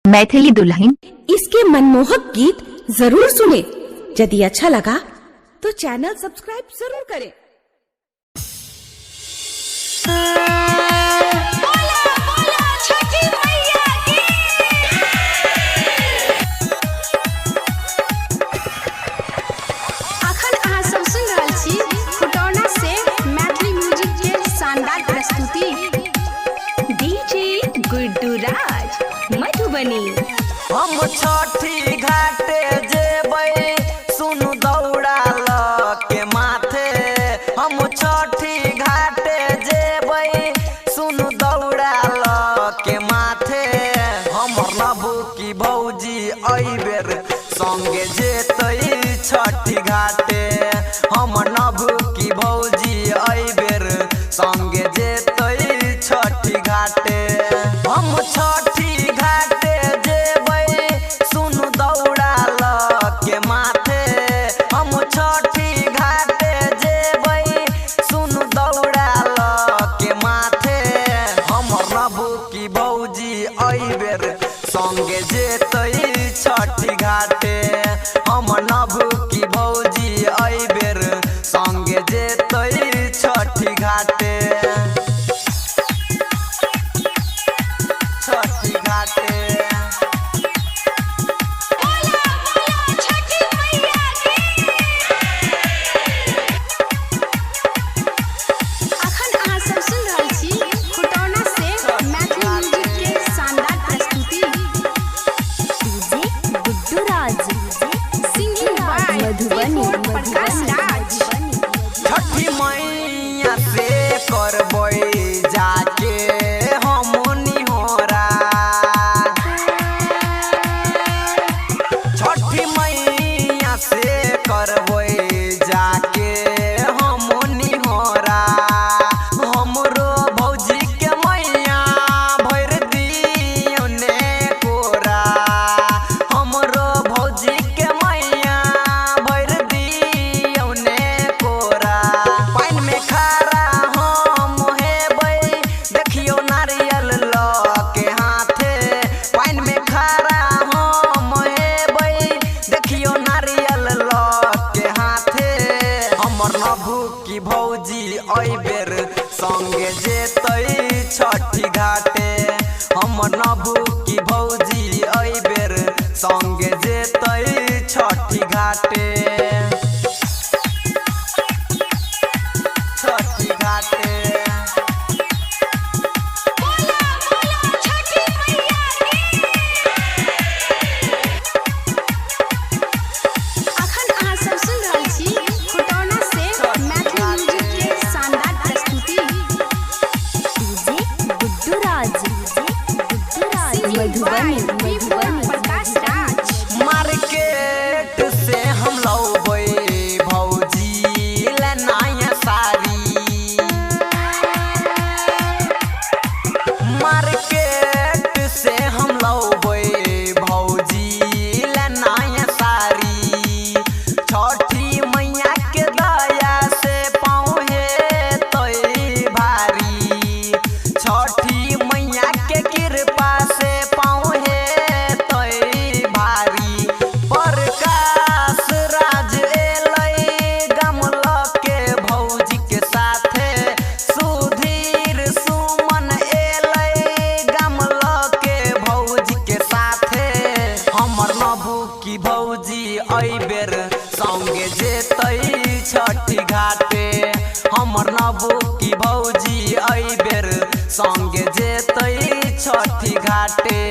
मैथिली दुल्हन इसके मनमोहक गीत जरूर सुने। यदि अच्छा लगा तो चैनल सब्सक्राइब जरूर करें। अखन अहाँ सब सुन रहल छी खुटौना से मैथिली म्यूजिक के शानदार प्रस्तुति डीजे गुड्डू राज मधुबनी। हम छठी घाटे जेबै सुनु दौड़ा ल के माथे। हम छठी घाटे जेबै सुनु दौड़ा ल के माथे। हमर नबू की भौजी एहि बेर संगे जेतै छठी घाटे। हमर नबू की भौजी एहि बेर संगे जेतै छठी घाटे। हम छठी घाटे जेबै सुनु दौड़ा ल के माथे। हम छठी घाटे जेबै सुनु दौड़ा ल के माथे। हमर नबू की भौजी एहि बेर संगे जेतै छठी घाटे। हमर नबू की भौजी एहि बेर संगे जेतै छठी घाटे। छठी घाटे अखन अहाँ सब सुन रहल छी खुटौना से मैथिली म्यूजिक के शानदार प्रस्तुति DJ Guddu Raj singing by Madhubani Prakash Raj. Chhathi Maiya से करबै जाके हमनी होरा। छठी मैया से करबै जाके हमनी होरा। हमरो भौजी के मैया भरि दियौने कोरा। हमरो भौजी के मैया भरि दियौने कोरा। पानि में खड़ा हम हेबै देखियौ नारियल ल के हाथे। पानि में खड़ा हम हेबै देखियौ नारियल ल के हाथे। हमर नबू की भौजी एहि बेर संगे जेतै छठी घाटे। हमर नबू की भौजी एहि बेर संगे जेतै छठी घाटे। छठी घाटे अखन अहाँ सब सुन रहल छी खुटौना से मैथिली म्यूजिक के शानदार प्रस्तुति DJ Guddu Raj singing by Madhubani Prakash Raj. Market से हम लौबै भौजी ले नया साड़ी। मार्केट से हम लौबै भौजी ले नया साड़ी। छठी मैया के दया से पाँव हेतै भारी। छठी मैया के कृपा से पाँव हेतै भारी। प्रकाश राज एलै गमल के भौजी के साथे। सुधीर सुमन एलै गमल के भौजी के साथे। हमर नबू की भौजी एहि बेर संगे जेतै छठी घाटे। हमर नबू की भौजी एहि बेर संगे जेतै छठी घाटे।